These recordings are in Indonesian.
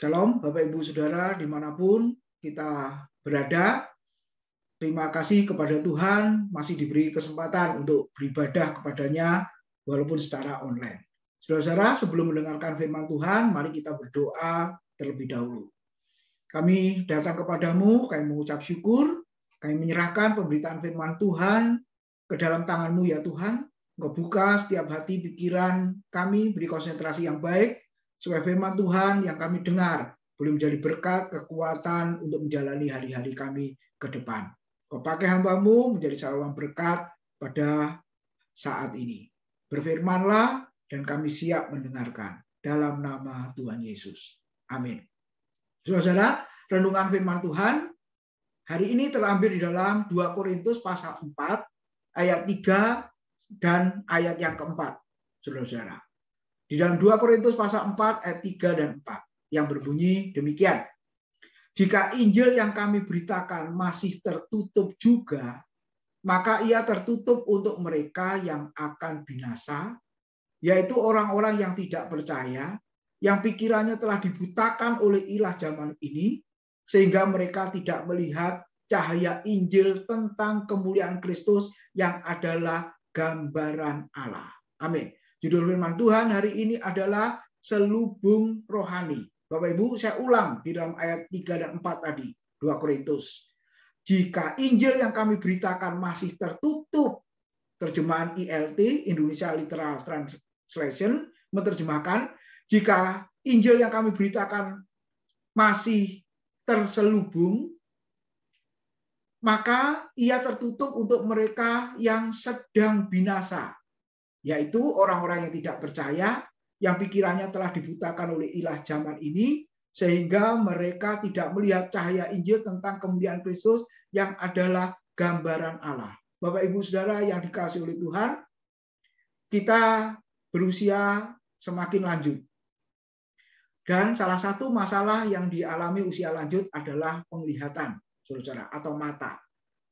Shalom Bapak Ibu Saudara dimanapun kita berada. Terima kasih kepada Tuhan masih diberi kesempatan untuk beribadah kepadanya walaupun secara online. Saudara-saudara, sebelum mendengarkan firman Tuhan, mari kita berdoa terlebih dahulu. Kami datang kepadamu, kami mengucap syukur, kami menyerahkan pemberitaan firman Tuhan ke dalam tangan-Mu ya Tuhan. Engkau buka setiap hati pikiran kami, beri konsentrasi yang baik, supaya firman Tuhan yang kami dengar boleh menjadi berkat, kekuatan untuk menjalani hari-hari kami ke depan. Kau pakai hamba-Mu menjadi saluran berkat pada saat ini. Berfirmanlah dan kami siap mendengarkan. Dalam nama Tuhan Yesus. Amin. Saudara-saudara, renungan firman Tuhan hari ini terambil di dalam 2 Korintus pasal 4 ayat 3 dan ayat yang keempat. Saudara-saudara. Di dalam 2 Korintus pasal 4 ayat 3 dan 4 yang berbunyi demikian. Jika Injil yang kami beritakan masih tertutup juga, maka ia tertutup untuk mereka yang akan binasa, yaitu orang-orang yang tidak percaya, yang pikirannya telah dibutakan oleh ilah zaman ini, sehingga mereka tidak melihat cahaya Injil tentang kemuliaan Kristus yang adalah gambaran Allah. Amin. Judul firman Tuhan hari ini adalah selubung rohani. Bapak Ibu, saya ulang di dalam ayat 3 dan 4 tadi, 2 Korintus. Jika Injil yang kami beritakan masih tertutup, terjemahan ILT, Indonesia Literal Translation, menerjemahkan, jika Injil yang kami beritakan masih terselubung, maka ia tertutup untuk mereka yang sedang binasa, yaitu orang-orang yang tidak percaya, yang pikirannya telah dibutakan oleh ilah zaman ini, sehingga mereka tidak melihat cahaya Injil tentang kemuliaan Kristus yang adalah gambaran Allah. Bapak Ibu Saudara yang dikasihi oleh Tuhan, kita berusia semakin lanjut. Dan salah satu masalah yang dialami usia lanjut adalah penglihatan, saudara, atau mata.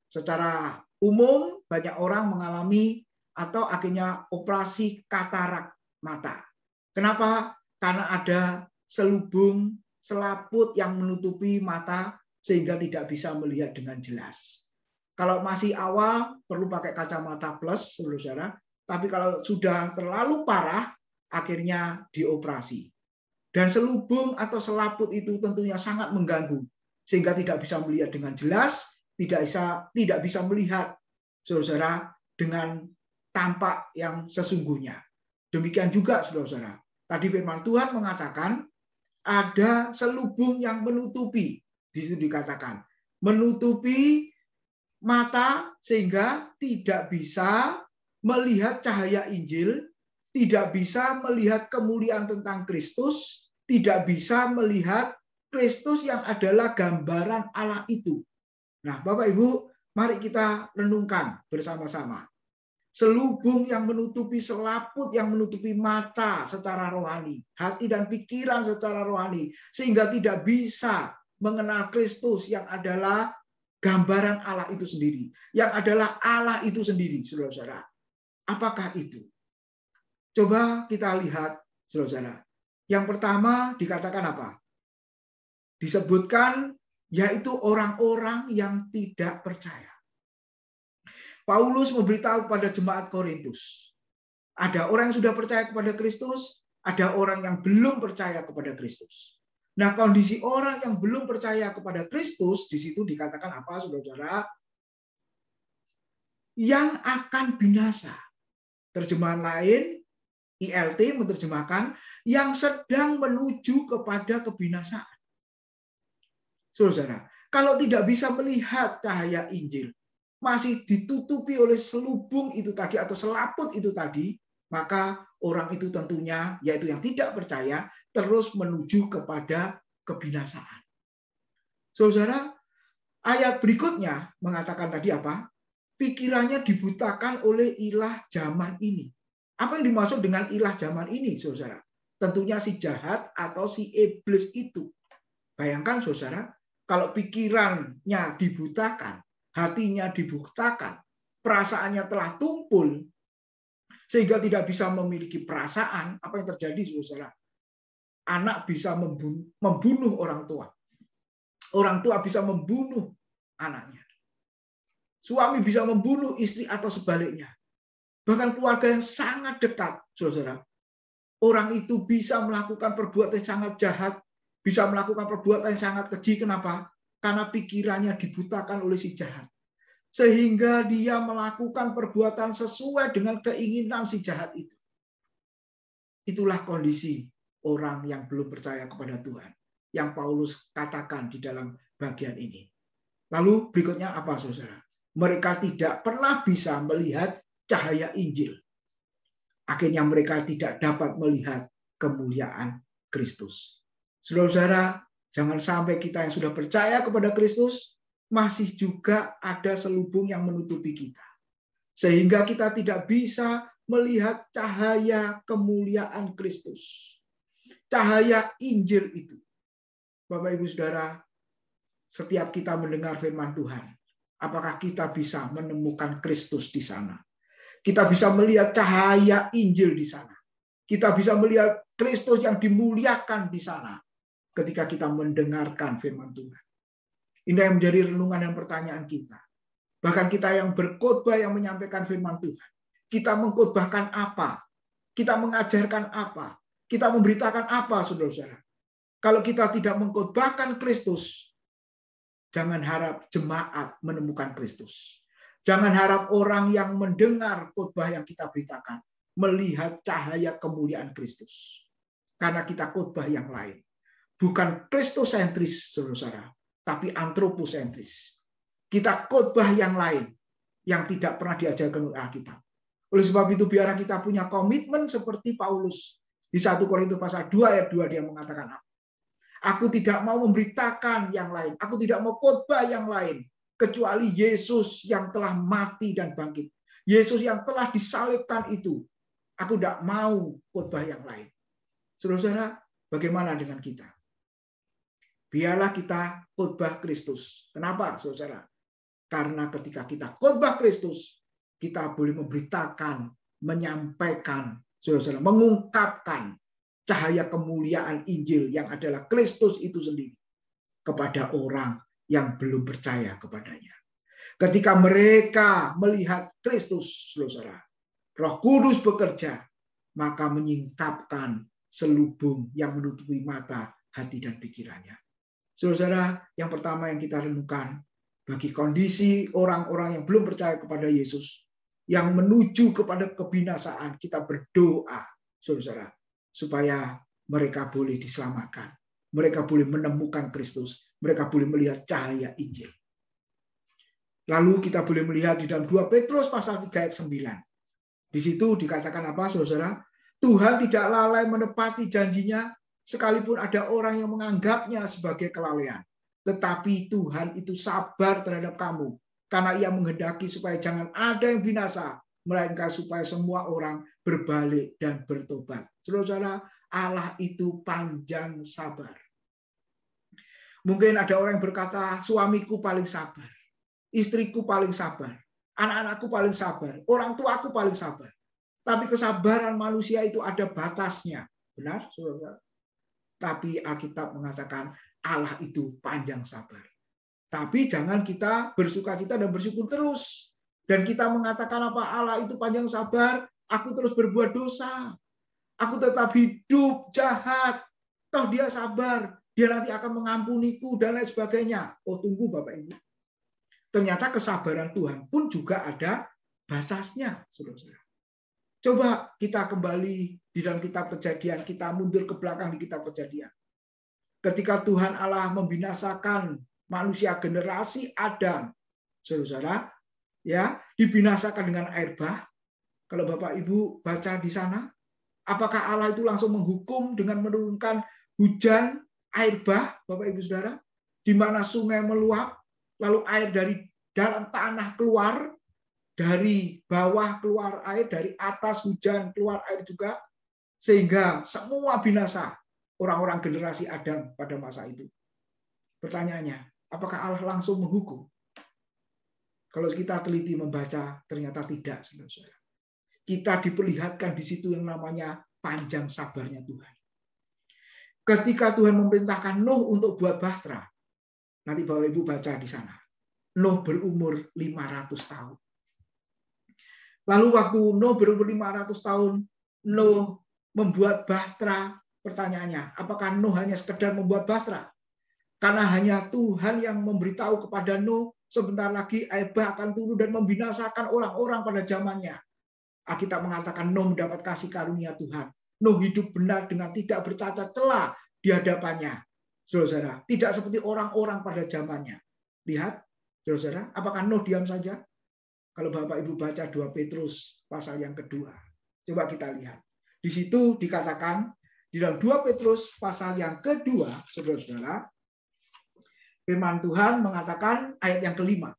Secara umum, banyak orang mengalami atau akhirnya operasi katarak mata. Kenapa? Karena ada selubung, selaput yang menutupi mata sehingga tidak bisa melihat dengan jelas. Kalau masih awal perlu pakai kacamata plus, saudara. Tapi kalau sudah terlalu parah, akhirnya dioperasi. Dan selubung atau selaput itu tentunya sangat mengganggu sehingga tidak bisa melihat dengan jelas, tidak bisa melihat, saudara, dengan tampak yang sesungguhnya. Demikian juga, saudara. Tadi firman Tuhan mengatakan ada selubung yang menutupi. Di situ dikatakan menutupi mata sehingga tidak bisa melihat cahaya Injil, tidak bisa melihat kemuliaan tentang Kristus, tidak bisa melihat Kristus yang adalah gambaran Allah itu. Nah, Bapak Ibu, mari kita renungkan bersama-sama. Selubung yang menutupi, selaput yang menutupi mata secara rohani, hati dan pikiran secara rohani, sehingga tidak bisa mengenal Kristus yang adalah gambaran Allah itu sendiri, yang adalah Allah itu sendiri, saudara-saudara. Apakah itu? Coba kita lihat, saudara. Yang pertama dikatakan apa? Disebutkan yaitu orang-orang yang tidak percaya. Paulus memberitahu kepada jemaat Korintus. Ada orang yang sudah percaya kepada Kristus, ada orang yang belum percaya kepada Kristus. Nah, kondisi orang yang belum percaya kepada Kristus, di situ dikatakan apa, saudara-saudara? Yang akan binasa. Terjemahan lain, ILT menerjemahkan, yang sedang menuju kepada kebinasaan. Saudara, kalau tidak bisa melihat cahaya Injil, masih ditutupi oleh selubung itu tadi atau selaput itu tadi, maka orang itu tentunya, yaitu yang tidak percaya, terus menuju kepada kebinasaan. Saudara, ayat berikutnya mengatakan tadi apa? Pikirannya dibutakan oleh ilah zaman ini. Apa yang dimaksud dengan ilah zaman ini, saudara? Tentunya si jahat atau si iblis itu. Bayangkan, saudara, kalau pikirannya dibutakan, hatinya dibutakan, perasaannya telah tumpul, sehingga tidak bisa memiliki perasaan, apa yang terjadi, saudara? anak bisa membunuh orang tua. Orang tua bisa membunuh anaknya. Suami bisa membunuh istri atau sebaliknya. Bahkan keluarga yang sangat dekat, saudara. Orang itu bisa melakukan perbuatan yang sangat jahat, bisa melakukan perbuatan yang sangat keji. Kenapa? Karena pikirannya dibutakan oleh si jahat. Sehingga dia melakukan perbuatan sesuai dengan keinginan si jahat itu. Itulah kondisi orang yang belum percaya kepada Tuhan. Yang Paulus katakan di dalam bagian ini. Lalu berikutnya apa, saudara? Mereka tidak pernah bisa melihat cahaya Injil. Akhirnya mereka tidak dapat melihat kemuliaan Kristus. Saudara-saudara, jangan sampai kita yang sudah percaya kepada Kristus masih juga ada selubung yang menutupi kita. Sehingga kita tidak bisa melihat cahaya kemuliaan Kristus. Cahaya Injil itu. Bapak Ibu Saudara, setiap kita mendengar firman Tuhan, apakah kita bisa menemukan Kristus di sana? Kita bisa melihat cahaya Injil di sana. Kita bisa melihat Kristus yang dimuliakan di sana ketika kita mendengarkan firman Tuhan. Ini yang menjadi renungan dan pertanyaan kita. Bahkan kita yang berkhotbah yang menyampaikan firman Tuhan. Kita mengkhotbahkan apa? Kita mengajarkan apa? Kita memberitakan apa, saudara-saudara? Kalau kita tidak mengkhotbahkan Kristus, jangan harap jemaat menemukan Kristus. Jangan harap orang yang mendengar khotbah yang kita beritakan melihat cahaya kemuliaan Kristus. Karena kita khotbah yang lain. Bukan Kristus-sentris, saudara-saudara, tapi antroposentris. Kita khotbah yang lain yang tidak pernah diajarkan oleh Alkitab. Oleh sebab itu biarlah kita punya komitmen seperti Paulus. Di 1 Korintus pasal 2 ayat 2 dia mengatakan apa? Aku tidak mau memberitakan yang lain. Aku tidak mau khotbah yang lain. Kecuali Yesus yang telah mati dan bangkit. Yesus yang telah disalibkan itu. Aku tidak mau khotbah yang lain. Saudara-saudara, bagaimana dengan kita? Biarlah kita khotbah Kristus. Kenapa, saudara? Karena ketika kita khotbah Kristus, kita boleh memberitakan, menyampaikan, saudara-saudara, mengungkapkan cahaya kemuliaan Injil yang adalah Kristus itu sendiri kepada orang yang belum percaya kepadanya. Ketika mereka melihat Kristus, saudara, Roh Kudus bekerja, maka menyingkapkan selubung yang menutupi mata, hati, dan pikirannya. Saudara, yang pertama yang kita renungkan, bagi kondisi orang-orang yang belum percaya kepada Yesus, yang menuju kepada kebinasaan, kita berdoa, saudara, supaya mereka boleh diselamatkan. Mereka boleh menemukan Kristus. Mereka boleh melihat cahaya Injil. Lalu kita boleh melihat di dalam 2 Petrus pasal 3 ayat 9. Di situ dikatakan apa, saudara? Tuhan tidak lalai menepati janjinya, sekalipun ada orang yang menganggapnya sebagai kelalaian. Tetapi Tuhan itu sabar terhadap kamu, karena Ia menghendaki supaya jangan ada yang binasa, melainkan supaya semua orang berbalik dan bertobat. Saudara-saudara, Allah itu panjang sabar. Mungkin ada orang yang berkata, suamiku paling sabar, istriku paling sabar, anak-anakku paling sabar, orang tuaku paling sabar. Tapi kesabaran manusia itu ada batasnya. Benar, saudara? Tapi Alkitab mengatakan Allah itu panjang sabar. Tapi jangan kita bersukacita dan bersyukur terus. Dan kita mengatakan apa? Allah itu panjang sabar, aku terus berbuat dosa. Aku tetap hidup jahat. Toh dia sabar, dia nanti akan mengampuniku dan lain sebagainya. Oh, tunggu Bapak Ibu. Ternyata kesabaran Tuhan pun juga ada batasnya, saudara-saudara. Coba kita kembali di dalam kitab Kejadian, kita mundur ke belakang di kitab Kejadian. Ketika Tuhan Allah membinasakan manusia generasi Adam, saudara-saudara, ya, dibinasakan dengan air bah. Kalau Bapak Ibu baca di sana, apakah Allah itu langsung menghukum dengan menurunkan hujan air bah, Bapak Ibu Saudara, di mana sungai meluap, lalu air dari dalam tanah keluar, dari bawah keluar air, dari atas hujan keluar air juga, sehingga semua binasa orang-orang generasi Adam pada masa itu. Pertanyaannya, apakah Allah langsung menghukum? Kalau kita teliti membaca, ternyata tidak, saudara-saudara. Kita diperlihatkan di situ yang namanya panjang sabarnya Tuhan. ketika Tuhan memerintahkan Nuh untuk buat bahtera. Nanti Bapak Ibu baca di sana. Nuh berumur 500 tahun. Lalu waktu Nuh berumur 500 tahun, Nuh membuat bahtera. Pertanyaannya, apakah Nuh hanya sekedar membuat bahtera? Karena hanya Tuhan yang memberitahu kepada Nuh, sebentar lagi air bah akan turun dan membinasakan orang-orang pada zamannya. Alkitab mengatakan Nuh mendapat kasih karunia Tuhan. Nuh hidup benar dengan tidak bercacat celah di hadapannya. Saudara, tidak seperti orang-orang pada zamannya. Lihat, saudara, apakah Nuh diam saja? Kalau Bapak Ibu baca 2 Petrus pasal yang kedua. Coba kita lihat. Di situ dikatakan, di dalam 2 Petrus pasal yang kedua, saudara-saudara, firman Tuhan mengatakan ayat yang kelima.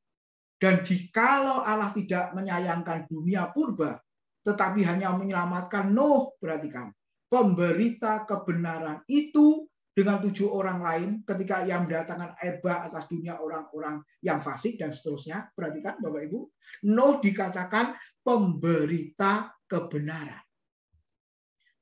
Dan jikalau Allah tidak menyayangkan dunia purba, tetapi hanya menyelamatkan Nuh, perhatikan, pemberita kebenaran itu dengan 7 orang lain ketika ia mendatangkan air bah atas dunia orang-orang yang fasik dan seterusnya. Perhatikan Bapak Ibu, Nuh dikatakan pemberita kebenaran.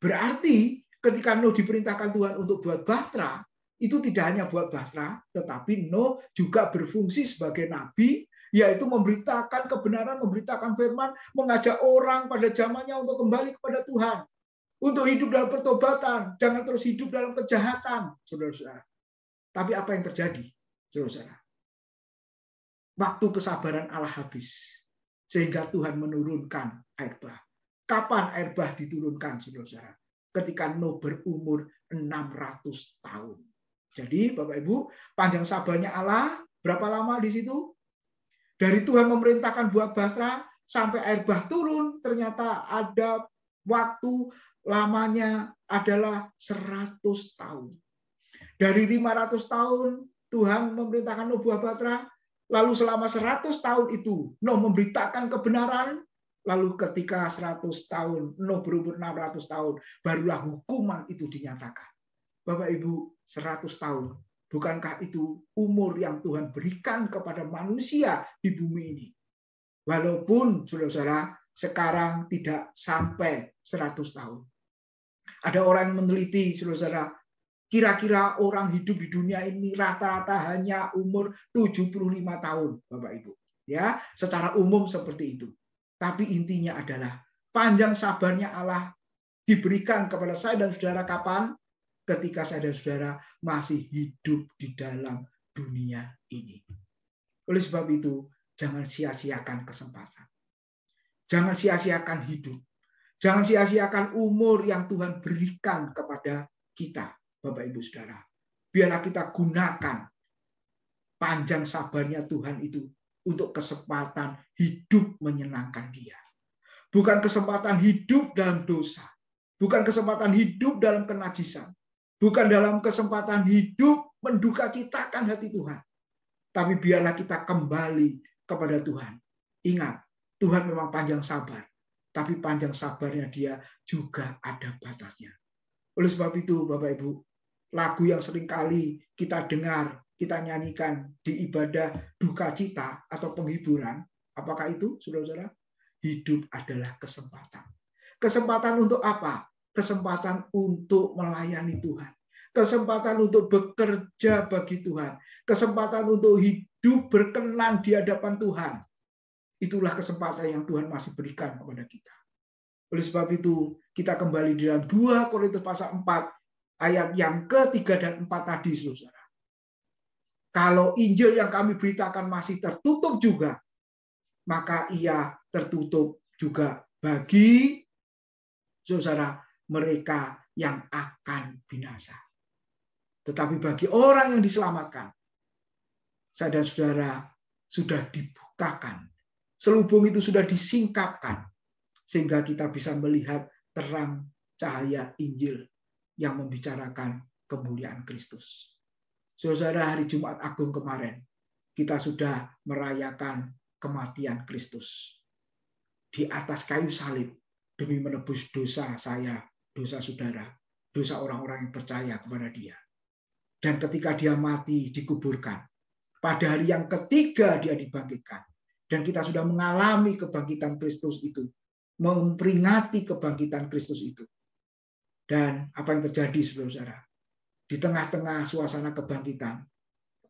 Berarti ketika Nuh diperintahkan Tuhan untuk buat bahtera, itu tidak hanya buat bahtera, tetapi Nuh juga berfungsi sebagai nabi, yaitu memberitakan kebenaran, memberitakan firman, mengajak orang pada zamannya untuk kembali kepada Tuhan. Untuk hidup dalam pertobatan, jangan terus hidup dalam kejahatan, saudara-saudara. Tapi apa yang terjadi, saudara-saudara? Waktu kesabaran Allah habis, sehingga Tuhan menurunkan air bah. Kapan air bah diturunkan, saudara-saudara? Ketika Nuh berumur 600 tahun. Jadi, Bapak Ibu, panjang sabarnya Allah, berapa lama di situ? Dari Tuhan memerintahkan buat bahtera, sampai air bah turun, ternyata ada waktu lamanya adalah 100 tahun. Dari 500 tahun Tuhan memerintahkan Nuh buat bahtera, lalu selama 100 tahun itu Nuh memberitakan kebenaran, lalu ketika 100 tahun Nuh berumur 600 tahun, barulah hukuman itu dinyatakan. Bapak Ibu, 100 tahun, bukankah itu umur yang Tuhan berikan kepada manusia di bumi ini? Walaupun saudara-saudara sekarang tidak sampai 100 tahun. Ada orang yang meneliti, saudara-saudara, kira-kira orang hidup di dunia ini rata-rata hanya umur 75 tahun, Bapak Ibu. Ya, secara umum seperti itu. Tapi intinya adalah panjang sabarnya Allah diberikan kepada saya dan saudara kapan? Ketika saya dan saudara masih hidup di dalam dunia ini. Oleh sebab itu, jangan sia-siakan kesempatan. Jangan sia-siakan hidup. Jangan sia-siakan umur yang Tuhan berikan kepada kita, Bapak Ibu Saudara. Biarlah kita gunakan panjang sabarnya Tuhan itu untuk kesempatan hidup menyenangkan Dia. Bukan kesempatan hidup dalam dosa. Bukan kesempatan hidup dalam kenajisan. Bukan dalam kesempatan hidup mendukacitakan hati Tuhan. Tapi biarlah kita kembali kepada Tuhan. Ingat, Tuhan memang panjang sabar. Tapi panjang sabarnya Dia juga ada batasnya. Oleh sebab itu, Bapak Ibu, lagu yang seringkali kita dengar, kita nyanyikan di ibadah duka cita atau penghiburan, apakah itu, saudara-saudara? Hidup adalah kesempatan. Kesempatan untuk apa? Kesempatan untuk melayani Tuhan. Kesempatan untuk bekerja bagi Tuhan. Kesempatan untuk hidup berkenan di hadapan Tuhan. Itulah kesempatan yang Tuhan masih berikan kepada kita. Oleh sebab itu, kita kembali di dalam 2 Korintus pasal 4, ayat yang ketiga dan 4 tadi, saudara. Kalau Injil yang kami beritakan masih tertutup juga, maka ia tertutup juga bagi saudara mereka yang akan binasa. Tetapi bagi orang yang diselamatkan, saya dan saudara sudah dibukakan. Selubung itu sudah disingkapkan. Sehingga kita bisa melihat terang cahaya Injil yang membicarakan kemuliaan Kristus. Saudara, hari Jumat Agung kemarin, kita sudah merayakan kematian Kristus. Di atas kayu salib, demi menebus dosa saya, dosa saudara, dosa orang-orang yang percaya kepada Dia. Dan ketika Dia mati, dikuburkan. Pada hari yang ketiga Dia dibangkitkan. Dan kita sudah mengalami kebangkitan Kristus itu. Memperingati kebangkitan Kristus itu. Dan apa yang terjadi, saudara-saudara? di tengah-tengah suasana kebangkitan,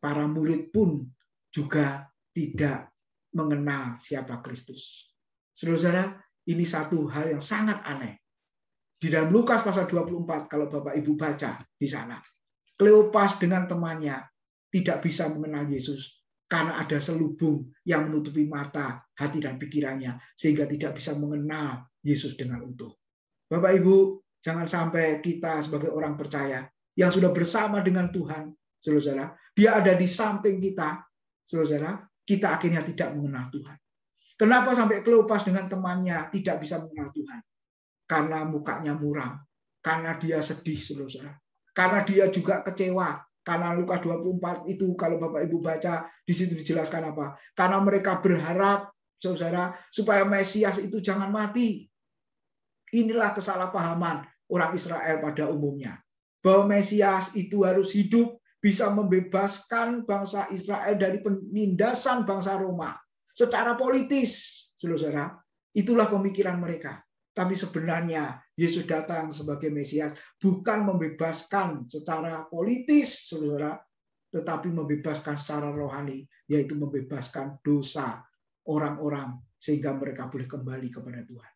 para murid pun juga tidak mengenal siapa Kristus. Saudara-saudara, ini satu hal yang sangat aneh. Di dalam Lukas pasal 24, kalau Bapak Ibu baca di sana, Kleopas dengan temannya tidak bisa mengenal Yesus karena ada selubung yang menutupi mata, hati, dan pikirannya, sehingga tidak bisa mengenal Yesus dengan utuh. Bapak Ibu, jangan sampai kita sebagai orang percaya yang sudah bersama dengan Tuhan, saudara-saudara, dia ada di samping kita, saudara-saudara, kita akhirnya tidak mengenal Tuhan. Kenapa sampai Kleopas dengan temannya tidak bisa mengenal Tuhan? Karena mukanya muram, karena dia sedih, saudara-saudara. Karena dia juga kecewa. Karena Lukas 24 itu kalau Bapak Ibu baca, di situ dijelaskan apa? Karena mereka berharap, saudara, supaya Mesias itu jangan mati. Inilah kesalahpahaman orang Israel pada umumnya. Bahwa Mesias itu harus hidup, bisa membebaskan bangsa Israel dari penindasan bangsa Roma. Secara politis, saudara, itulah pemikiran mereka. Tapi sebenarnya Yesus datang sebagai Mesias bukan membebaskan secara politis, saudara, tetapi membebaskan secara rohani, yaitu membebaskan dosa orang-orang sehingga mereka boleh kembali kepada Tuhan.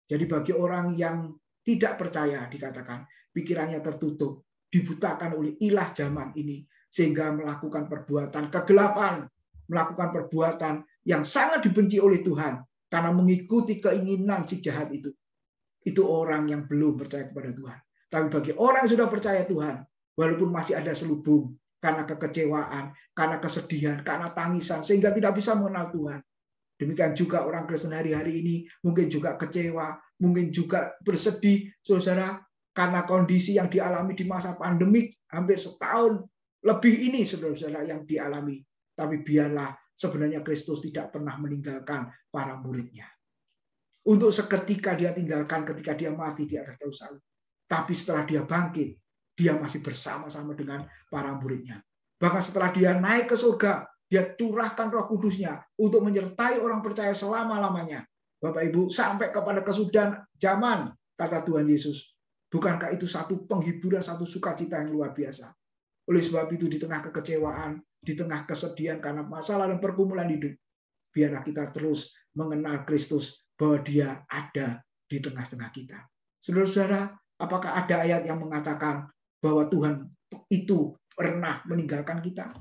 Jadi bagi orang yang tidak percaya, dikatakan pikirannya tertutup, dibutakan oleh ilah zaman ini, sehingga melakukan perbuatan kegelapan, melakukan perbuatan yang sangat dibenci oleh Tuhan karena mengikuti keinginan si jahat itu. Itu orang yang belum percaya kepada Tuhan. Tapi bagi orang yang sudah percaya Tuhan, walaupun masih ada selubung karena kekecewaan, karena kesedihan, karena tangisan, sehingga tidak bisa mengenal Tuhan. Demikian juga orang Kristen hari-hari ini mungkin juga kecewa, mungkin juga bersedih, saudara, karena kondisi yang dialami di masa pandemik hampir setahun lebih ini, saudara-saudara, yang dialami. Tapi biarlah sebenarnya Kristus tidak pernah meninggalkan para muridnya. Untuk seketika dia tinggalkan ketika dia mati di atas kayu salib. Tapi setelah dia bangkit, dia masih bersama-sama dengan para muridnya. Bahkan setelah dia naik ke surga, dia curahkan Roh Kudusnya untuk menyertai orang percaya selama-lamanya. Bapak Ibu, sampai kepada kesudahan zaman, kata Tuhan Yesus. Bukankah itu satu penghiburan, satu sukacita yang luar biasa? Oleh sebab itu, di tengah kekecewaan, di tengah kesedihan karena masalah dan pergumulan hidup, biarlah kita terus mengenal Kristus, bahwa dia ada di tengah-tengah kita. Saudara-saudara, apakah ada ayat yang mengatakan bahwa Tuhan itu pernah meninggalkan kita?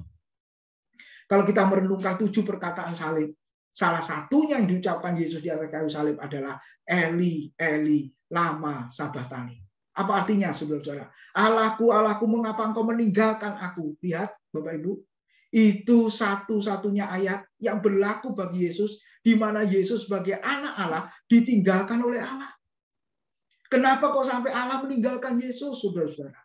Kalau kita merenungkan 7 perkataan salib, salah satunya yang diucapkan Yesus di atas kayu salib adalah Eli, Eli, lama sabachthani. Apa artinya, saudara-saudara? Allahku, Allahku, mengapa engkau meninggalkan aku? Lihat, Bapak Ibu, itu satu-satunya ayat yang berlaku bagi Yesus, di mana Yesus sebagai anak Allah ditinggalkan oleh Allah. Kenapa kok sampai Allah meninggalkan Yesus, saudara-saudara?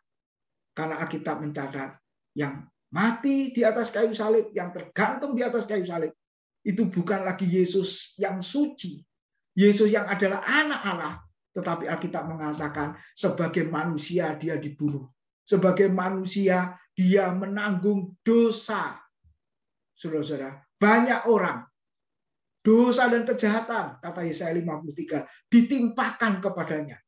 Karena Alkitab mencatat yang mati di atas kayu salib, yang tergantung di atas kayu salib, itu bukan lagi Yesus yang suci, Yesus yang adalah anak Allah, tetapi Alkitab mengatakan sebagai manusia dia dibunuh. Sebagai manusia dia menanggung dosa. Saudara-saudara, banyak orang dosa dan kejahatan, kata Yesaya 53, ditimpakan kepadanya.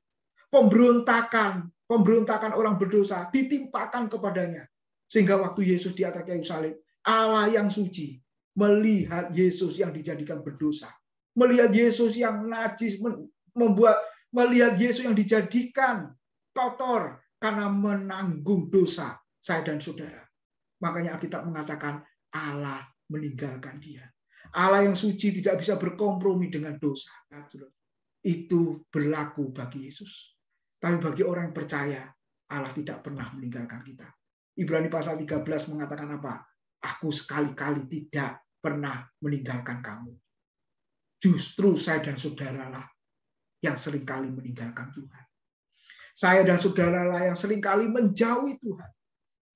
Pemberontakan orang berdosa ditimpakan kepadanya. Sehingga waktu Yesus di atas kayu salib, Allah yang suci melihat Yesus yang dijadikan berdosa. Melihat Yesus yang najis, melihat Yesus yang dijadikan kotor karena menanggung dosa saya dan saudara. Makanya Alkitab mengatakan Allah meninggalkan dia. Allah yang suci tidak bisa berkompromi dengan dosa. Itu berlaku bagi Yesus. Tapi bagi orang yang percaya, Allah tidak pernah meninggalkan kita. Ibrani pasal 13 mengatakan apa? Aku sekali-kali tidak pernah meninggalkan kamu. Justru saya dan saudaralah yang seringkali meninggalkan Tuhan. Saya dan saudaralah yang seringkali menjauhi Tuhan.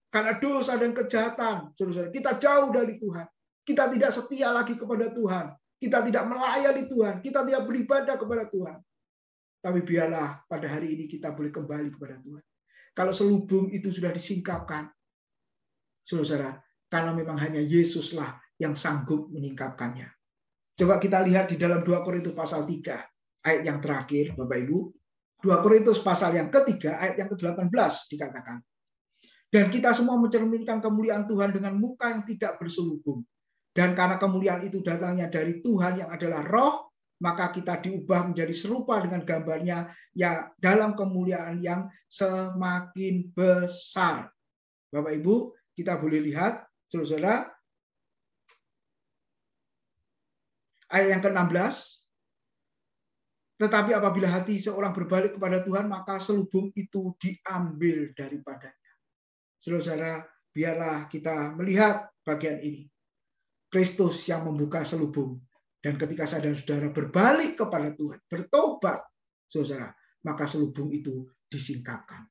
Karena dosa dan kejahatan, saudara-saudara, kita jauh dari Tuhan. Kita tidak setia lagi kepada Tuhan. Kita tidak melayani Tuhan. Kita tidak beribadah kepada Tuhan. Tapi biarlah pada hari ini kita boleh kembali kepada Tuhan. Kalau selubung itu sudah disingkapkan, saudara, karena memang hanya Yesuslah yang sanggup menyingkapkannya. Coba kita lihat di dalam 2 Korintus pasal 3, ayat yang terakhir, Bapak Ibu. 2 Korintus pasal yang ketiga, ayat yang ke-18 dikatakan. Dan kita semua mencerminkan kemuliaan Tuhan dengan muka yang tidak berselubung. Dan karena kemuliaan itu datangnya dari Tuhan yang adalah Roh, maka kita diubah menjadi serupa dengan gambarnya ya dalam kemuliaan yang semakin besar. Bapak Ibu, kita boleh lihat, saudara, ayat yang ke-16. Tetapi apabila hati seorang berbalik kepada Tuhan, maka selubung itu diambil daripadanya. Saudara, biarlah kita melihat bagian ini. Kristus yang membuka selubung. Dan ketika saudara-saudara berbalik kepada Tuhan, bertobat, saudara, maka selubung itu disingkapkan.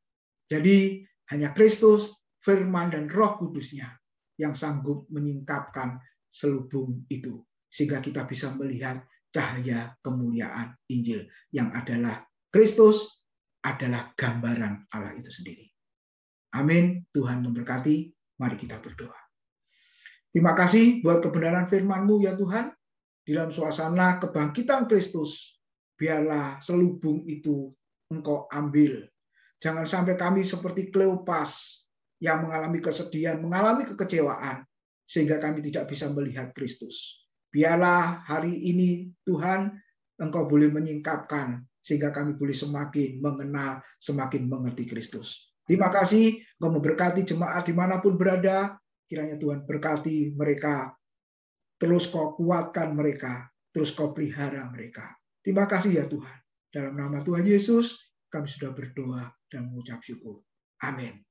Jadi hanya Kristus, Firman dan Roh Kudusnya yang sanggup menyingkapkan selubung itu. Sehingga kita bisa melihat cahaya kemuliaan Injil yang adalah Kristus adalah gambaran Allah itu sendiri. Amin. Tuhan memberkati. Mari kita berdoa. Terima kasih buat kebenaran firman-Mu ya Tuhan. Di dalam suasana kebangkitan Kristus, biarlah selubung itu Engkau ambil. Jangan sampai kami seperti Kleopas yang mengalami kesedihan, mengalami kekecewaan, sehingga kami tidak bisa melihat Kristus. Biarlah hari ini Tuhan Engkau boleh menyingkapkan, sehingga kami boleh semakin mengenal, semakin mengerti Kristus. Terima kasih, Engkau memberkati jemaat dimanapun berada. Kiranya Tuhan berkati mereka. Terus Kau kuatkan mereka. Terus Kau pelihara mereka. Terima kasih ya Tuhan. Dalam nama Tuhan Yesus, kami sudah berdoa dan mengucap syukur. Amin.